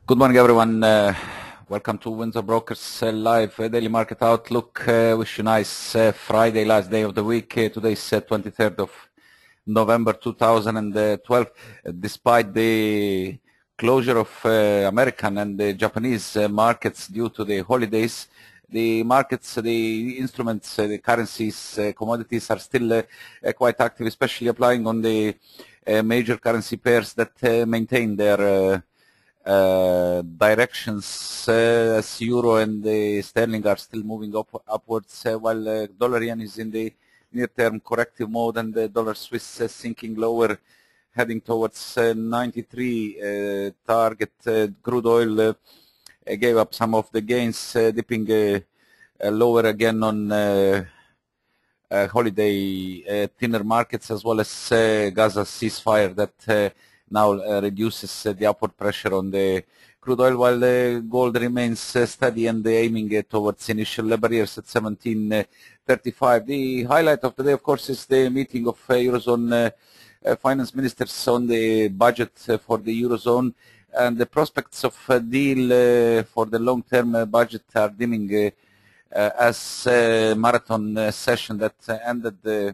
Good morning, everyone. Welcome to Windsor Brokers Live Daily Market Outlook. Wish you a nice Friday, last day of the week. Today is 23rd of November 2012. Despite the closure of American and the Japanese markets due to the holidays, the markets, the instruments, the currencies, commodities are still quite active, especially applying on the major currency pairs that maintain their directions, as euro and the sterling are still moving upwards, while dollar yen is in the near-term corrective mode, and the dollar Swiss sinking lower, heading towards 93 target. Crude oil gave up some of the gains, dipping lower again on holiday thinner markets, as well as Gaza ceasefire that now reduces the upward pressure on the crude oil, while the gold remains steady and aiming towards initial barriers at 1735. The highlight of the day, of course, is the meeting of Eurozone finance ministers on the budget for the Eurozone, and the prospects of a deal for the long-term budget are dimming as marathon session that ended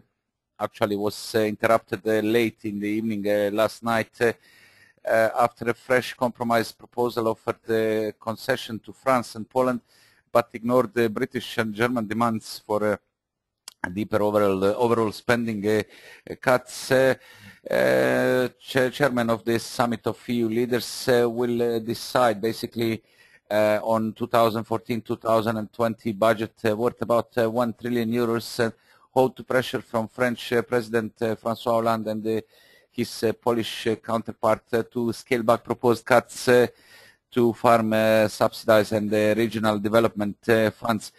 actually was interrupted late in the evening last night after a fresh compromise proposal offered concession to France and Poland, but ignored the British and German demands for a deeper overall spending cuts. Chairman of the Summit of EU Leaders will decide basically on 2014-2020 budget worth about 1 trillion euros, hold to pressure from French President François Hollande and his Polish counterpart to scale back proposed cuts to farm subsidies and regional development funds.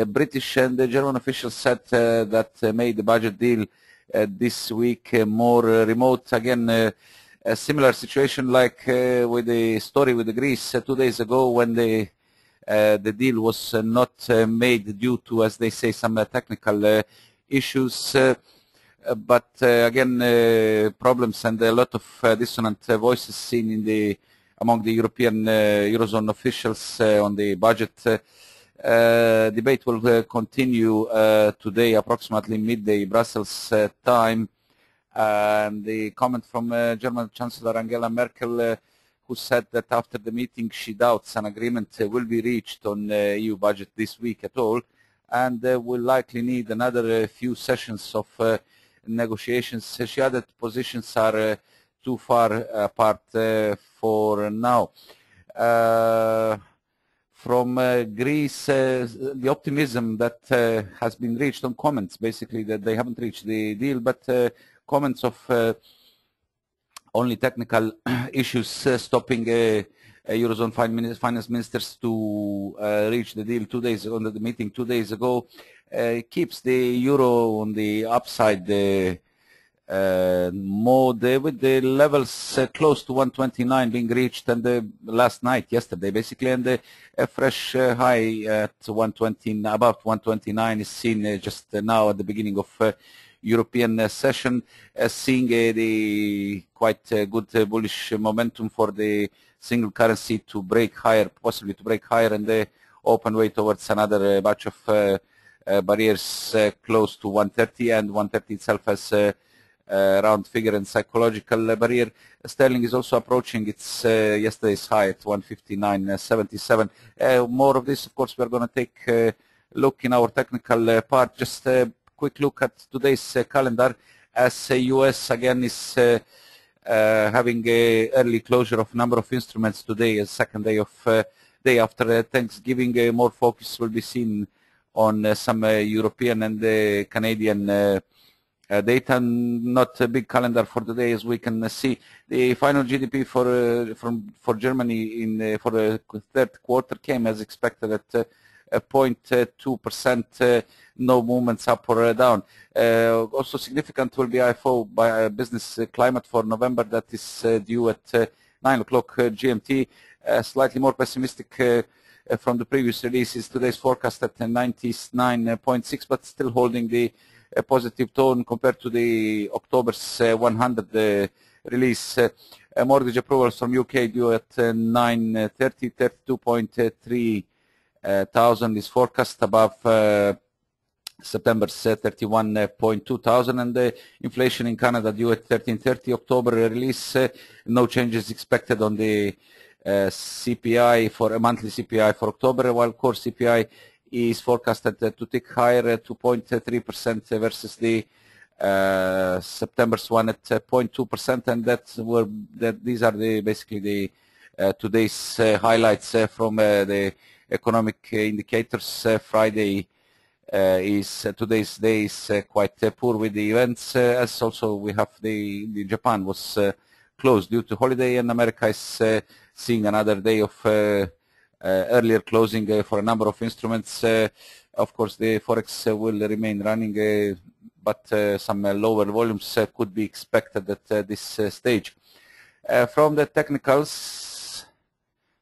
British and German officials said that made the budget deal this week more remote. Again, a similar situation like with the story with Greece 2 days ago, when the deal was not made due to, as they say, some technical issues, but again problems and a lot of dissonant voices seen in among the European Eurozone officials on the budget. Debate will continue today approximately midday Brussels time, and the comment from German Chancellor Angela Merkel, who said that after the meeting she doubts an agreement will be reached on EU budget this week at all, and will likely need another few sessions of negotiations. She added positions are too far apart for now. From Greece, the optimism that has been reached on comments, basically that they haven't reached the deal, but comments of only technical issues stopping Eurozone finance ministers to reach the deal 2 days ago, the meeting 2 days ago, keeps the euro on the upside mode, with the levels close to 129 being reached, and yesterday basically, and a fresh high at 120, above 129 is seen just now at the beginning of European session, seeing the quite good bullish momentum for the single currency to break higher, possibly to break higher, and the open way towards another batch of barriers close to 130, and 130 itself as a round figure and psychological barrier. Sterling is also approaching its yesterday's high at 159.77. More of this, of course, we're going to take a look in our technical part. Just a quick look at today's calendar, as US again is having a early closure of number of instruments today, a second day after Thanksgiving. More focus will be seen on some European and Canadian data. Not a big calendar for today, as we can see. The final GDP for Germany for the third quarter came as expected at 0.2%, no movements up or down. Also significant will be IFO by business climate for November, that is due at 9 o'clock GMT. Slightly more pessimistic from the previous releases. Today's forecast at 99.6, but still holding the positive tone compared to the October's 100 release. Mortgage approvals from UK due at 9:30, 32.3 thousand is forecast above September's 31.2 thousand, and the inflation in Canada due at 13:30 October release. No changes expected on the CPI for a monthly CPI for October, while core CPI is forecasted to tick higher 2.3% versus the September's one at 0.2%, and these are basically the today's highlights from the economic indicators. Friday today's day is quite poor with the events, as also we have the Japan was closed due to holiday, and America is seeing another day of earlier closing for a number of instruments. Of course, the Forex will remain running, but some lower volumes could be expected at this stage. From the technicals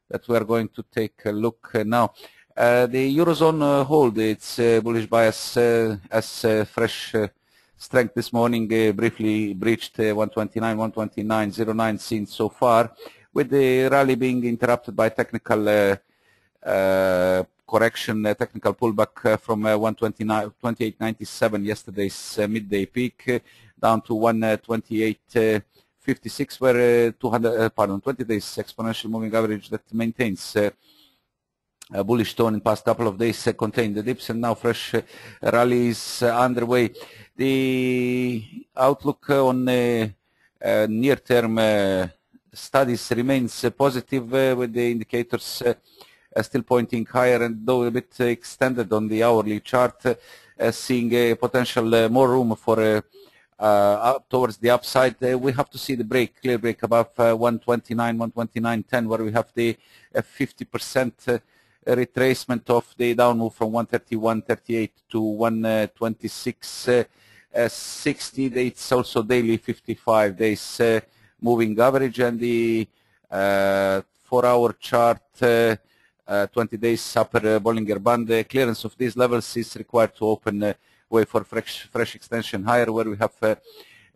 that we are going to take a look now, the Eurozone hold its bullish bias as fresh strength this morning, briefly breached 129, 129.09 seen so far, with the rally being interrupted by technical correction, technical pullback from 128.97 yesterday's midday peak down to 128.56, where 20 days exponential moving average that maintains a bullish tone in past couple of days contained the dips, and now fresh rallies underway. The outlook on near-term studies remains positive, with the indicators still pointing higher, and though a bit extended on the hourly chart, seeing a potential more room for up towards the upside. We have to see the clear break above 129, 129.10, where we have the 50% retracement of the down move from 131.38 to 126.60. It's also daily 55 days moving average, and the 4-hour chart 20 days upper Bollinger Band. Clearance of these levels is required to open way for fresh extension higher, where we have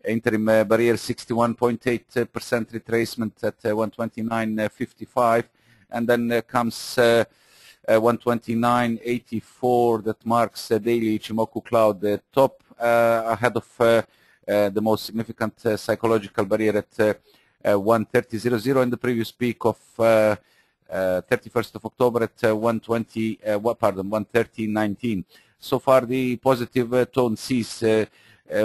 interim barrier 61.8% retracement at 129.55, and then comes 129.84 that marks daily Ichimoku cloud top, ahead of the most significant psychological barrier at 130.00 in the previous peak of 31st of October at 130.19. So far, the positive tone sees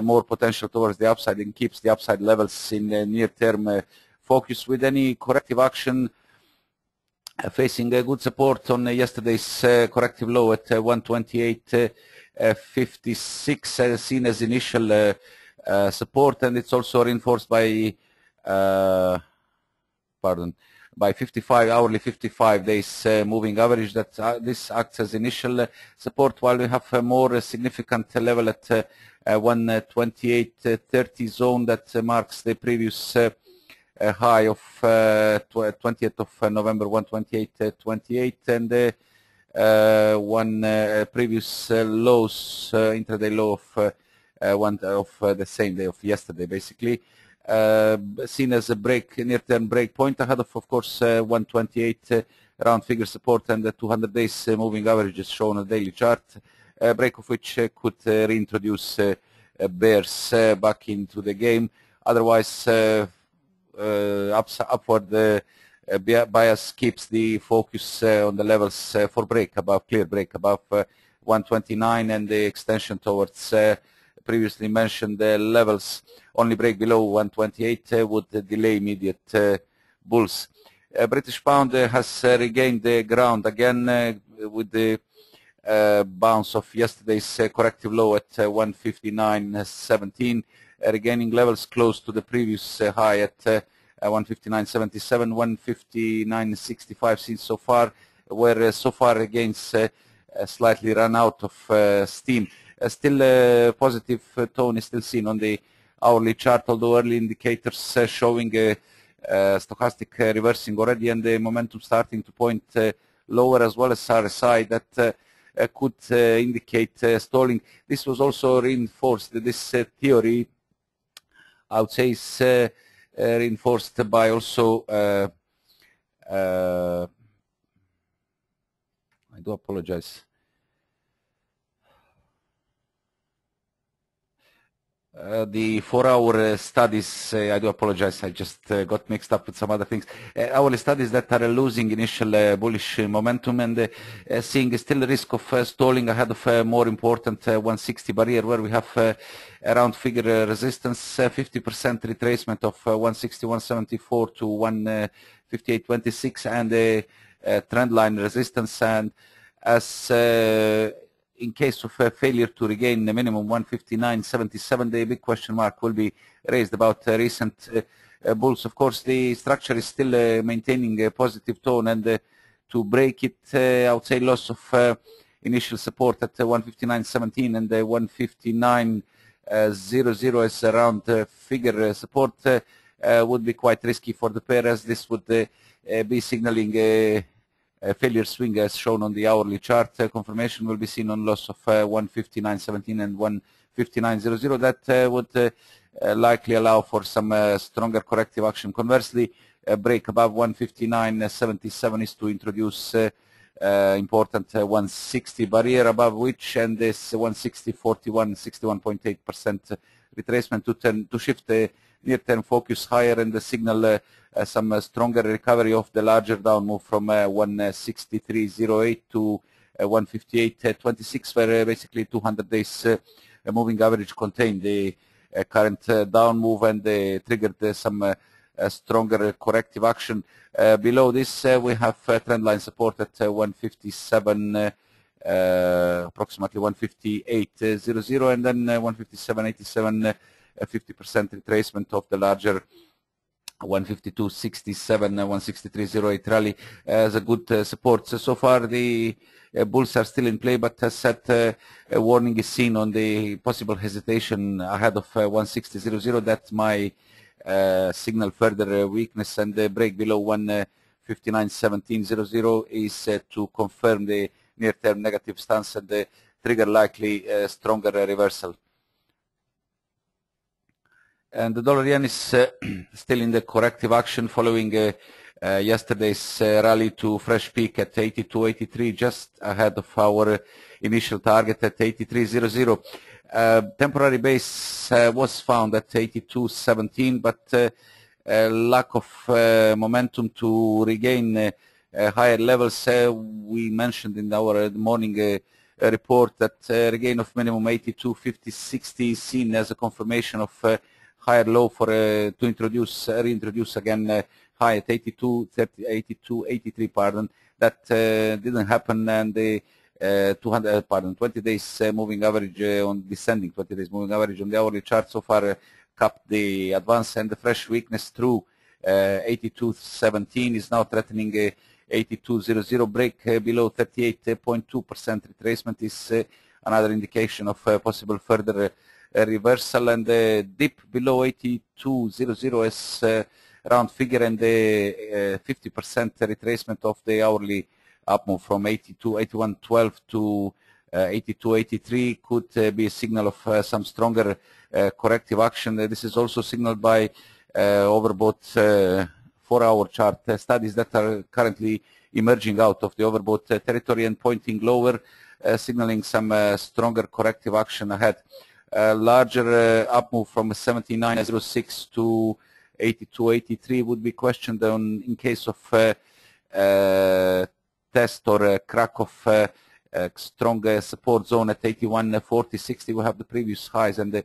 more potential towards the upside and keeps the upside levels in near-term focus, with any corrective action facing a good support on yesterday's corrective low at 128.56, seen as initial support, and it's also reinforced by 55 hourly 55 days moving average that this acts as initial support, while we have a more significant level at 128.30 zone that marks the previous high of 20th of November, 128.28, and one previous lows, intraday low of the same day of yesterday, basically. Seen as a near-term break point ahead of course, 128 round figure support, and the 200 days moving average is shown on the daily chart, break of which could reintroduce bears back into the game. Otherwise, upward bias keeps the focus on the levels for clear break above 129, and the extension towards previously mentioned levels. Only break below 128 would delay immediate bulls. British pound has regained the ground again with the bounce of yesterday's corrective low at 159.17, regaining levels close to the previous high at 159.77, 159.65 seen so far, where so far regains slightly run out of steam. Still positive tone is still seen on the hourly chart, although early indicators showing stochastic reversing already, and the momentum starting to point lower, as well as RSI that could indicate stalling. This was also reinforced, this theory, I would say, is reinforced by also I do apologize. The 4-hour studies, I do apologize, I just got mixed up with some other things. Hourly studies that are losing initial bullish momentum and seeing still a risk of stalling ahead of more important 160 barrier, where we have around figure resistance, 50% retracement of 160, 174 to 158.26 and trend line resistance. And as in case of failure to regain the minimum 159.77, the big question mark will be raised about recent bulls. Of course, the structure is still maintaining a positive tone, and to break it, I would say loss of initial support at 159.17 and 159.00 as around figure support would be quite risky for the pair, as this would be signaling a failure swing as shown on the hourly chart. Confirmation will be seen on loss of 159.17 and 159.00. That would likely allow for some stronger corrective action. Conversely, a break above 159.77 is to introduce important 160 barrier, above which, and this 160.41, 61.8% retracement to shift the near-term focus higher and the signal some stronger recovery of the larger down move from 163.08 to 158.26, where basically 200 days moving average contained the current down move and triggered some stronger corrective action. Below this, we have trend line support at 157, approximately 158.00, and then 157.87, 50% retracement of the larger 152.67, 163.08 rally as a good support. So far, the bulls are still in play, but as said, a warning is seen on the possible hesitation ahead of 160.00. That might signal further weakness, and the break below 159.17.00 is to confirm the near-term negative stance and trigger likely stronger reversal. And the dollar yen is still in the corrective action following yesterday's rally to fresh peak at 82.83, just ahead of our initial target at 83.00. Temporary base was found at 82.17, but lack of momentum to regain higher levels. We mentioned in our morning report that regain of minimum 82.50.60 is seen as a confirmation of higher low for to reintroduce again high at 82.83, pardon. That didn't happen, and the 20 days moving average on descending 20 days moving average on the hourly chart so far capped the advance, and the fresh weakness through 82.17 is now threatening 82.00. Break below 38.2% retracement is another indication of possible further reversal, and the dip below 82.00 is round figure, and the 50% retracement of the hourly up move from 81.12 to 82.83 could be a signal of some stronger corrective action. This is also signaled by overbought 4-hour chart studies that are currently emerging out of the overbought territory and pointing lower, signaling some stronger corrective action ahead. Larger up move from 79.06 to 82.83 would be questioned on in case of test or crack of strong support zone at 81.40.60. We have the previous highs and the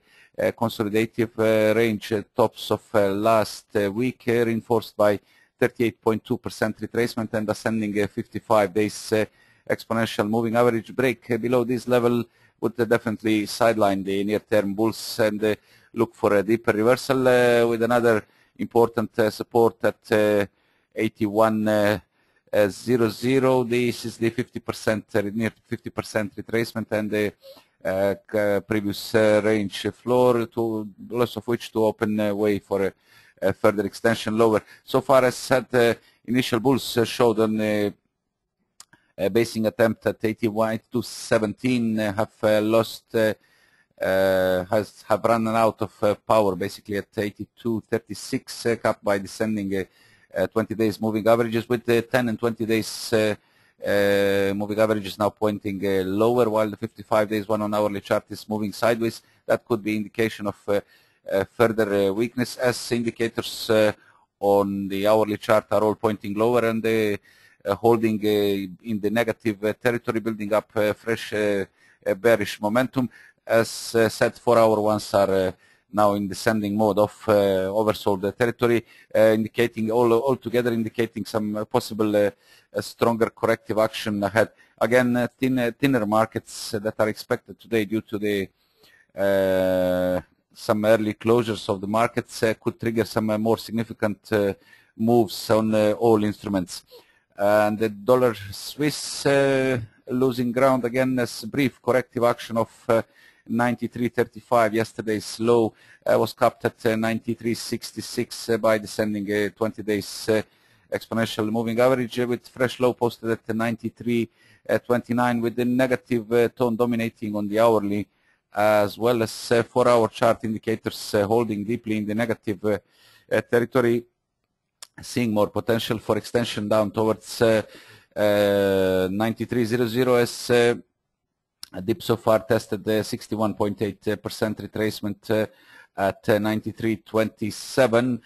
consolidative range tops of last week, reinforced by 38.2% retracement and ascending 55 days exponential moving average. Break below this level would definitely sideline the near-term bulls and look for a deeper reversal with another important support at 81.00. This is the 50% near 50% retracement and the previous range floor, to loss of which to open way for a further extension lower. So far as said, initial bulls showed on basing attempt at 81 to 17 have lost have run out of power basically at 82.36, capped by descending 20 days moving averages, with the 10 and 20 days moving averages now pointing lower, while the 55 days one on hourly chart is moving sideways. That could be indication of further weakness, as indicators on the hourly chart are all pointing lower and holding in the negative territory, building up fresh bearish momentum. As said, 4-hour ones are now in descending mode of oversold territory, indicating altogether indicating some possible stronger corrective action ahead. Again, thinner markets that are expected today due to the some early closures of the markets could trigger some more significant moves on all instruments. And the dollar Swiss losing ground again, as brief corrective action of 93.35. Yesterday's low was capped at 93.66 by descending 20 days exponential moving average, with fresh low posted at 93.29, with the negative tone dominating on the hourly, as well as 4-hour chart indicators holding deeply in the negative territory, seeing more potential for extension down towards 93.00, as a dip so far tested 61.8% retracement at 93.27,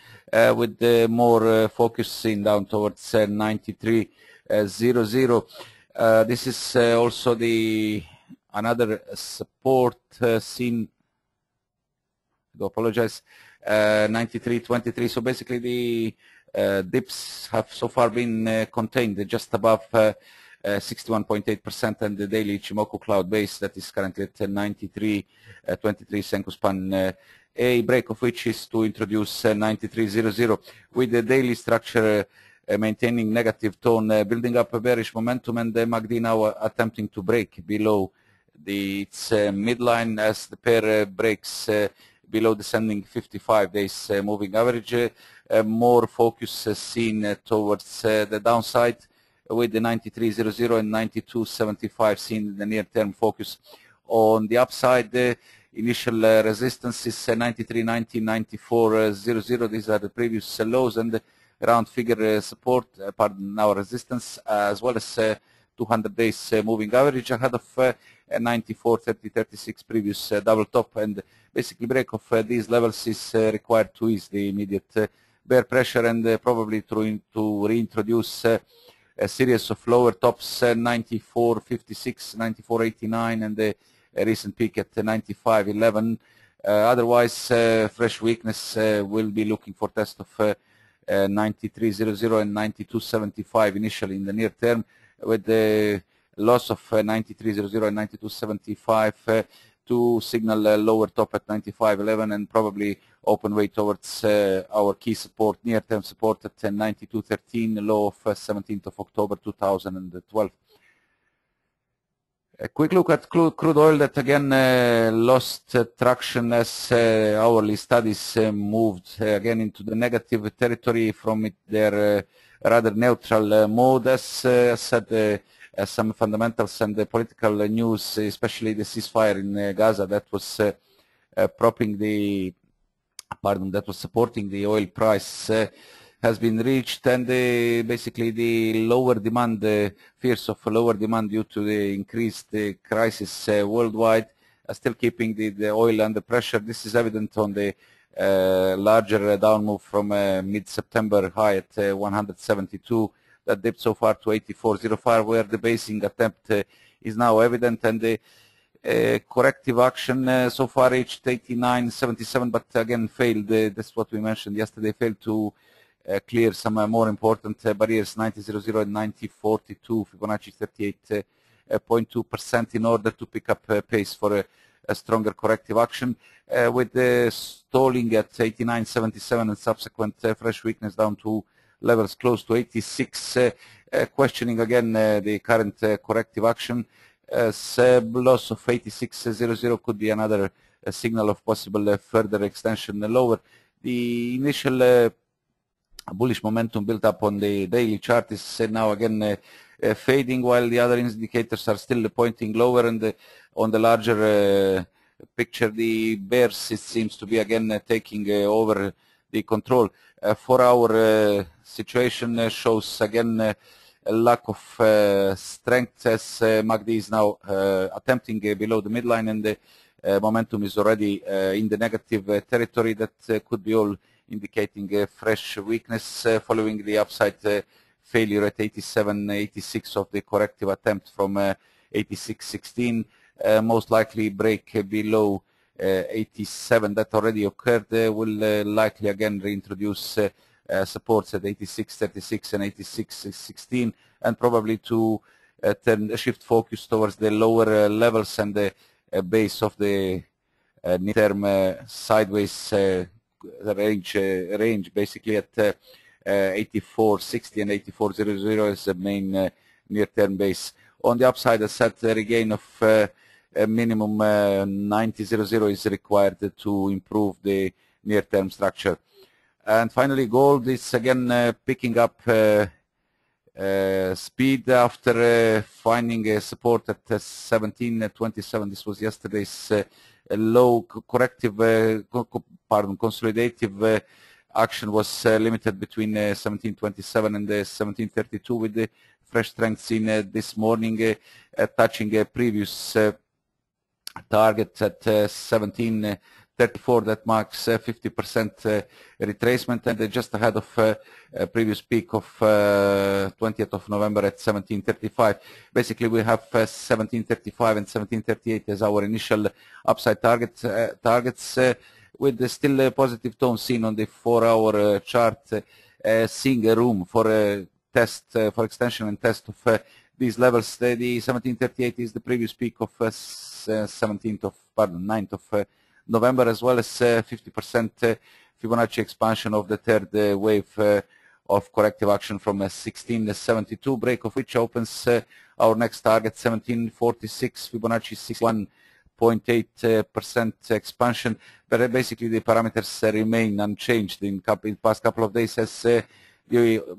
with more focusing down towards 93.00. This is also the another support seen. I do apologize. 93.23. So basically, the dips have so far been contained just above 61.8%, and the daily Ichimoku cloud base that is currently at 93.23 Senko span. A break of which is to introduce 93.00, with the daily structure maintaining negative tone, building up a bearish momentum, and the MACD now attempting to break below its midline as the pair breaks below descending 55 days moving average. More focus seen towards the downside, with the 93.00 and 92.75 seen in the near-term focus. On the upside, the initial resistance is 93.90, 94.00. These are the previous lows, and the round figure support, pardon, our resistance, as well as 200 days moving average ahead of 94.30.36 previous double top. And basically break of these levels is required to ease the immediate bear pressure, and probably to reintroduce a series of lower tops, 94.56, 94.89, and the recent peak at 95.11. Otherwise, fresh weakness will be looking for test of 93.00 and 92.75 initially in the near term, with the loss of 93.00 and 92.75 to signal a lower top at 95.11, and probably open way towards our key support, near-term support at 92.13, low of 17th of October 2012. A quick look at crude oil, that again lost traction as hourly studies moved again into the negative territory from their rather neutral mode, as said. Some fundamentals and the political news, especially the ceasefire in Gaza, that was that was supporting the oil price, has been reached, and basically the lower demand, fears of lower demand due to the increased crisis worldwide, are still keeping the oil under pressure. This is evident on the larger down move from mid-September high at 172. That dipped so far to 84.05, where the basing attempt is now evident, and the corrective action so far reached 89.77, but again failed. That's what we mentioned yesterday. Failed to clear some more important barriers, 90.00 and 90.42, Fibonacci 38.2%, in order to pick up pace for a stronger corrective action, with the stalling at 89.77 and subsequent fresh weakness down to levels close to 86, questioning again the current corrective action. Loss of 86.00 could be another signal of possible further extension lower. The initial bullish momentum built up on the daily chart is now again fading, while the other indicators are still pointing lower, and on the larger picture, the bears, it seems to be again taking over the control. 4-hour situation shows again a lack of strength as MACD is now attempting below the midline, and the momentum is already in the negative territory. That could be all indicating a fresh weakness following the upside failure at 87.86 of the corrective attempt from 86.16. Most likely break below 87 that already occurred will likely again reintroduce supports at 86.36 and 86.16, and probably to shift focus towards the lower levels and the base of the near-term sideways range, basically at 84.60 and 84.00 is the main near-term base. On the upside, a set regain of a minimum 90.00 is required to improve the near-term structure. And finally, gold is again picking up speed after finding support at 17.27. This was yesterday's low. Corrective, consolidative action was limited between 17.27 and 17.32, with the fresh strength seen this morning touching a previous target at 17.34. That marks 50% retracement, and just ahead of a previous peak of 20th of November at 17.35. Basically, we have 17.35 and 17.38 as our initial upside targets, with the still a positive tone seen on the 4-hour chart, seeing a room for a test, for extension and test of these levels. The 17.38 is the previous peak of 9th of November, as well as 50% Fibonacci expansion of the third wave of corrective action from 16.72, break of which opens our next target 17.46, Fibonacci 61.8% expansion. But basically the parameters remain unchanged in the past couple of days, as the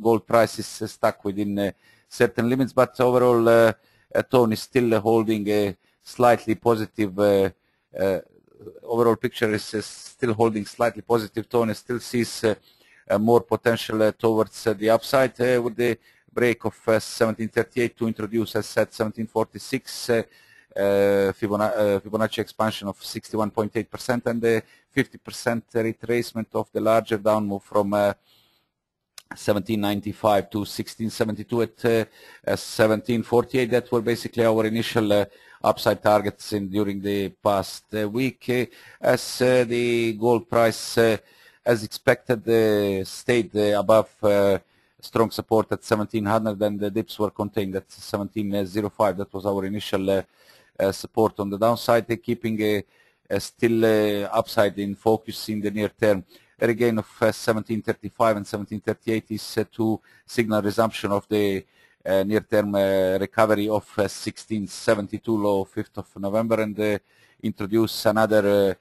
gold price is stuck within certain limits, but overall tone is still holding a slightly positive overall picture is still holding slightly positive tone, and still sees more potential towards the upside, with the break of 17.38 to introduce, as said, 17.46 Fibonacci expansion of 61.8%, and the 50% retracement of the larger down move from 17.95 to 16.72 at 17.48. That were basically our initial upside targets during the past week, as the gold price, as expected, stayed above strong support at 1700, and the dips were contained at 17.05. That was our initial support on the downside, keeping still upside in focus in the near term. A regain of 17.35 and 17.38 is to signal resumption of the near-term recovery of 16.72 low 5th of November, and introduce another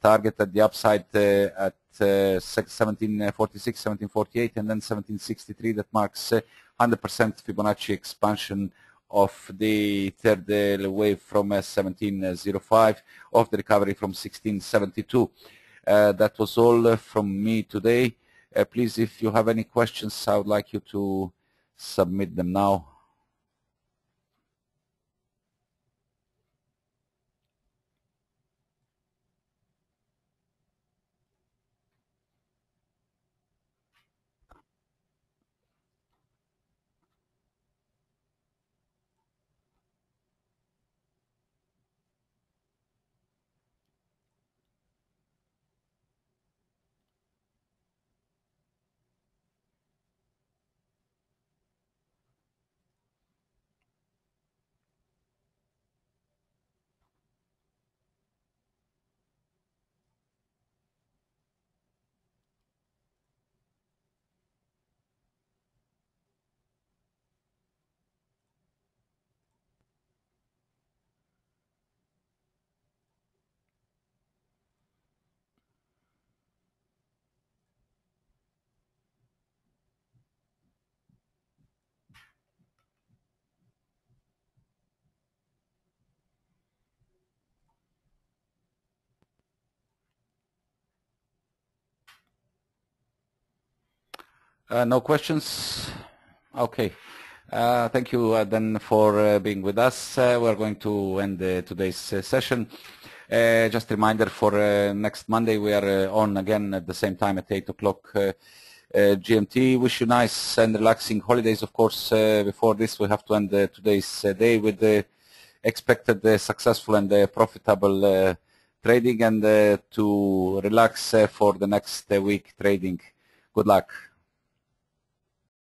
target at the upside at 17.46, 17.48, and then 17.63. That marks 100% Fibonacci expansion of the third wave from 17.05 of the recovery from 16.72. That was all from me today. Please, if you have any questions, I would like you to submit them now. No questions? Okay. Thank you then for being with us. We're going to end today's session. Just a reminder for next Monday we are on again at the same time at 8 o'clock GMT. Wish you nice and relaxing holidays. Of course, before this we have to end today's day with the expected successful and profitable trading, and to relax for the next week trading. Good luck.